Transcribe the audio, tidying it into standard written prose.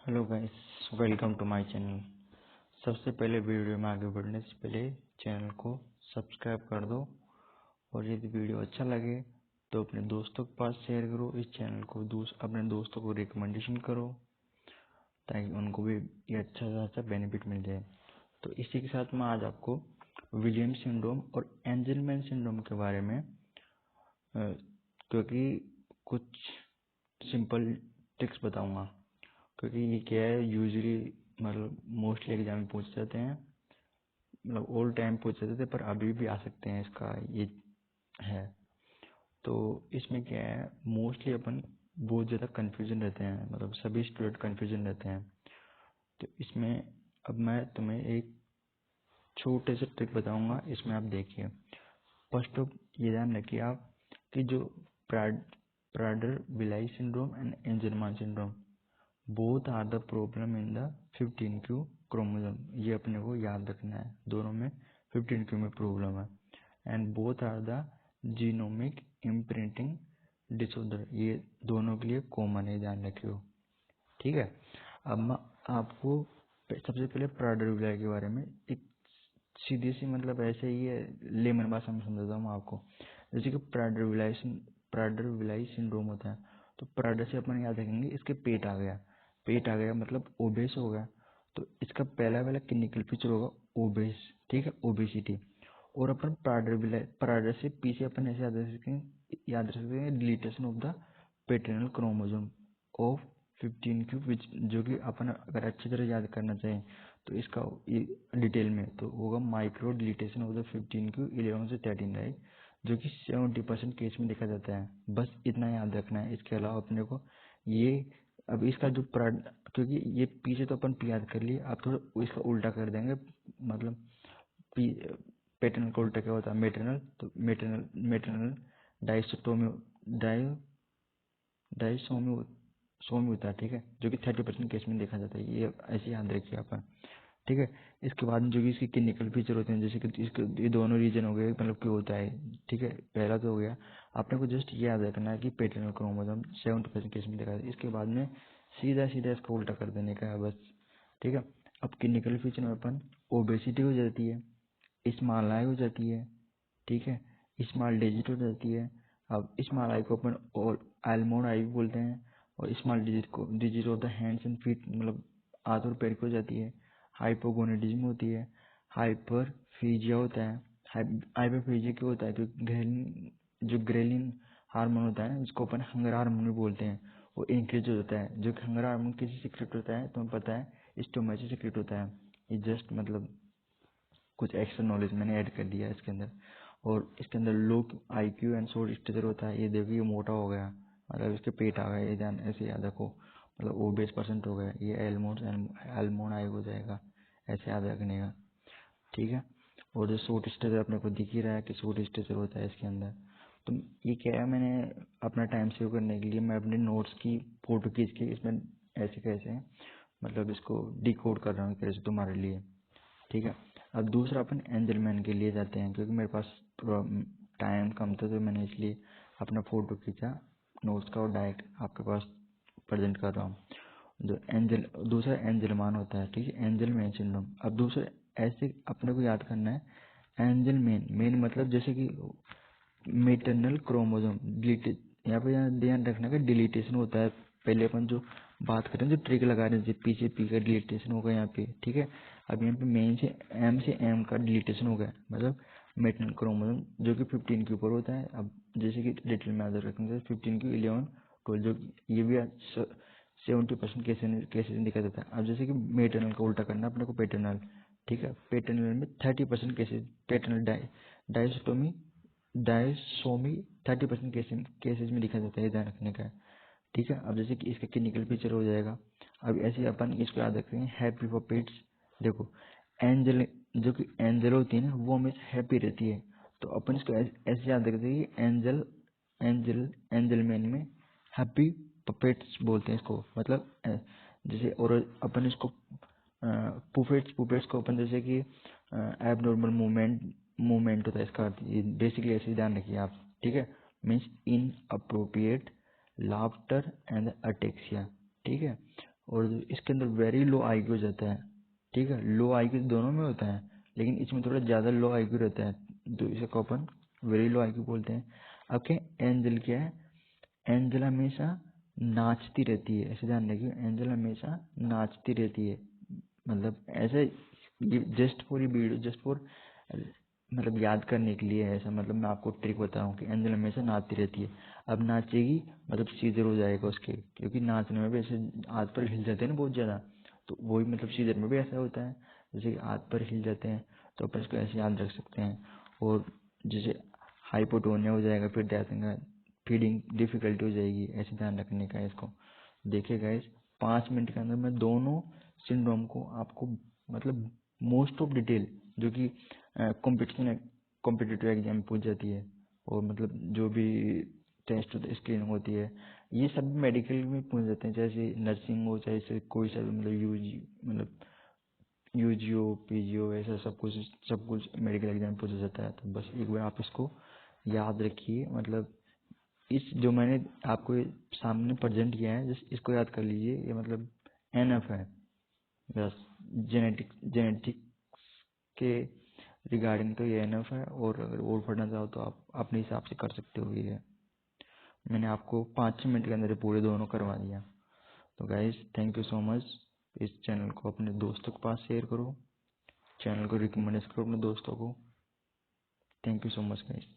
Hello guys, welcome to my channel. सबसे पहले video में आगे बढ़ने से पहले चैनल को सब्सक्राइब कर दो और यदि वीडियो अच्छा लगे तो अपने दोस्तों के पास शेयर करो। इस चैनल को अपने दोस्तों को रिकमेंडेशन करो ताकि उनको भी ये अच्छा से अच्छा बेनिफिट मिल जाए। तो इसी के साथ मैं आज आपको विलियम सिंड्रोम और एंजलमैन सिंड्रोम के बारे में क्योंकि कुछ सिंपल ट्रिक्स बताऊंगा, क्योंकि ये क्या है, यूजुअली मतलब मोस्टली एग्जाम में पूछ जाते हैं, मतलब ऑल टाइम पूछ जाते थे पर अभी भी आ सकते हैं, इसका ये है। तो इसमें क्या है, मोस्टली अपन बहुत ज़्यादा कन्फ्यूजन रहते हैं, मतलब सभी स्टूडेंट कन्फ्यूजन रहते हैं। तो इसमें अब मैं तुम्हें एक छोटे से ट्रिक बताऊंगा, इसमें आप देखिए। फर्स्ट ऑफ ये ध्यान रखिए आप कि जो Prader Willi syndrome and Angelman syndrome both are the problem in the 15q chromosome, ये अपने को याद रखना है। दोनों में 15q में प्रॉब्लम है। And both are the genomic imprinting disorder, ये दोनों के लिए कॉमन है, ध्यान रखियो। ठीक है। अब मैं आपको सबसे पहले प्राडर विलाई के बारे में एक सीधी सी, मतलब ऐसे ही है, लेमन भाषा में समझाता हूँ आपको। जैसे कि प्राडर विलाई सिंड्रोम होता है, तो प्राडर से अपन याद रखेंगे इसके पेट आ गया मतलब ओबेस हो गया। तो इसका पहला वाला क्लिनिकल फीचर होगा ओबेस, ठीक है, ओबेसिटी। और अपन प्राडर से पीछे अपन ऐसे याद रख सकते हैं deletion of the paternal chromosome of 15q, जो कि अपन अगर अच्छी तरह याद करना चाहें तो इसका डिटेल में तो होगा micro deletion of the 15q 11 से 13, राइट, जो कि 70% केस में देखा जाता है। बस इतना याद रखना है। इसके अलावा अपने को ये अब इसका जो क्योंकि ये पीछे तो अपन याद कर लिए, आप थोड़ा इसका उल्टा कर देंगे, मतलब पेटर्नल का उल्टा क्या होता है, मेटरनल। तो मेटरनल मेटरनल डाइसोटोमी डाइ डाइसोमी सोमी होता है, ठीक है, जो कि 30% केस में देखा जाता है। ये ऐसे याद रखिए अपन, ठीक है। इसके बाद में जो कि इसके क्लिनिकल फीचर होते हैं, जैसे कि इसके ये दोनों रीजन हो गए, मतलब क्यों होता है, ठीक है। पहला तो हो गया, आपने को जस्ट ये याद रखना है कि पेटर्नल क्रोमोसोम 70% केस में देखा जाता है। इसके बाद में सीधा सीधा इसका उल्टा कर देने का है बस, ठीक है। अब क्लिनिकल फीचर में अपन ओबेसिटी हो जाती है, स्मॉल आई हो जाती है, ठीक है, स्मॉल डिजिट हो जाती है। अब स्मॉल आई को अपन और आलमोंड आई भी बोलते हैं, और small digit of the hands and feet, मतलब हाथ और पैर की हो जाती है। हाइपोगोनेडिज्म होती है, हाइपरफीजिया होता है। हाइपरफीजिया क्यों होता है, क्योंकि जो ग्रेलिन हार्मोन होता है जिसको अपन हंगर हार्मोन भी बोलते हैं, वो इंक्रीज हो जाता है। जो कि हंगर हार्मोन किसी सीक्रेट होता है, तुम्हें पता है, स्टोमच से सीक्रेट होता है। ये जस्ट मतलब कुछ एक्स्ट्रा नॉलेज मैंने ऐड कर दिया है इसके अंदर। और इसके अंदर लो IQ एंड शॉर्ट स्टेचर होता है। ये देखो, ये मोटा हो गया, मतलब इसके पेट आ गया, ये ध्यान ऐसे याद रखो, मतलब ओबेस परसेंट हो गया, ये एल्मोंड आई हो जाएगा, ऐसे याद रखने का, ठीक है। और जो शॉर्ट स्टेचर अपने को दिख ही रहा है कि शॉर्ट स्टेचर होता है इसके अंदर। तो ये क्या है, मैंने अपना टाइम सेव करने के लिए मैं अपने नोट्स की फोटो खींच के इसमें ऐसे कैसे मतलब इसको डिकोड कर रहा हूँ कैसे तुम्हारे लिए, ठीक है। अब दूसरा अपन एंजलमैन के लिए जाते हैं, क्योंकि मेरे पास टाइम कम था, तो मैंने इसलिए अपना फोटो खींचा नोट्स का और डायरेक्ट आपके पास प्रेजेंट कर रहा हूँ। जो दूसरा एंजलमान होता है, ठीक है, एंजलमैन सिंड्रोम। अब दूसरा ऐसे अपने को याद करना है, मेन मतलब जैसे कि मेटरनल क्रोमोसोम डिलीटेड, यहाँ पे ध्यान रखना का डिलीटेशन होता है। पहले अपन जो बात करें, जो ट्रिक लगा रहे थे पीछे पी का डिलीटेशन होगा यहाँ पे, ठीक है। अब यहाँ पे मेन से एम का डिलीटेशन हो गया, मतलब मेटरनल क्रोमोसोम जो कि 15 के ऊपर होता है। अब जैसे कि डिटेल में याद रखेंगे 15 की 11 12, जो ये भी 70% केसेज में देखा जाता है। अब जैसे कि मेटरनल का उल्टा करना अपने को पेटर्नल, ठीक है। पेटर्नल में 30% केसेज, पेटर्नल डायस्टोमी डायसोमी 30% केसेज में दिखा जाता है, ध्यान रखने का है, ठीक है। अब जैसे कि इसका क्लिनिकल फीचर हो जाएगा। अब ऐसे अपन इसको याद रखते हैं, हैप्पी पपेट्स। देखो, एंजल जो कि एंजल होती है ना, वो हमेशा हैप्पी रहती है। तो अपन इसको ऐसे याद रखते हैं कि एंजल मैन में हैप्पी पपेट्स बोलते हैं इसको, मतलब जैसे। और अपन इसको पुपेट्स को अपन जैसे कि एबनॉर्मल मूवमेंट होता है इसका अर्थ, ये बेसिकली ऐसे ही ध्यान रखिए आप, ठीक है। Means in appropriate laughter and ataxia, ठीक है। और इसके अंदर वेरी लो आईक्यू हो जाता है, ठीक है। लो आईक्यू दोनों में होता है, लेकिन इसमें थोड़ा ज़्यादा लो आईक्यू रहता है, तो इसे को अपन वेरी लो आईक्यू बोलते हैं। अब क्या एंजल क्या है, एंजल हमेशा नाचती रहती है, ऐसे ध्यान रखिए, एंजल हमेशा नाचती रहती है। मतलब ऐसे जस्ट फॉर ये वीडियो, जस्ट फॉर मतलब याद करने के लिए है ऐसा, मतलब मैं आपको ट्रिक बता रहा हूँ कि एंजल हमेशा नाचती रहती है। अब नाचेगी मतलब सीजर हो जाएगा उसके, क्योंकि नाचने में भी ऐसे हाथ पर हिल जाते हैं ना बहुत ज़्यादा, तो वही मतलब सीजर में भी ऐसा होता है, जैसे कि हाथ पर हिल जाते हैं, तो अपन इसको ऐसे याद रख सकते हैं। और जैसे हाइपोटोनिया हो जाएगा, फिर देगा फीडिंग डिफिकल्टी हो जाएगी, ऐसे ध्यान रखने का है इसको। देखिए गाइस, 5 मिनट के अंदर मैं दोनों सिंड्रोम को आपको मतलब मोस्ट ऑफ डिटेल, जो कि कॉम्पिटिटिव एग्जाम में पूछ जाती है, और मतलब जो भी टेस्ट स्क्रीनिंग होती है, ये सब मेडिकल में पूछ जाते हैं, जैसे नर्सिंग हो, चाहे से कोई सा भी मतलब यूजी मतलब यूजीओ पीजीओ, ऐसा सब कुछ मेडिकल एग्जाम में पूछा जाता है। तो बस एक बार आप इसको याद रखिए, मतलब इस जो मैंने आपको ये सामने प्रेजेंट किया है, जिस इसको याद कर लीजिए, ये मतलब एनएफ है बस। जेनेटिक्स के रिगार्डिंग तो ये एनएफ है, और अगर और पढ़ना चाहो तो आप अपने हिसाब से कर सकते हो। ये मैंने आपको 5-6 मिनट के अंदर ये पूरे दोनों करवा दिया। तो guys thank you so much. इस चैनल को अपने दोस्तों के पास शेयर करो, चैनल को रिकमेंड करो अपने दोस्तों को। Thank you so much guys.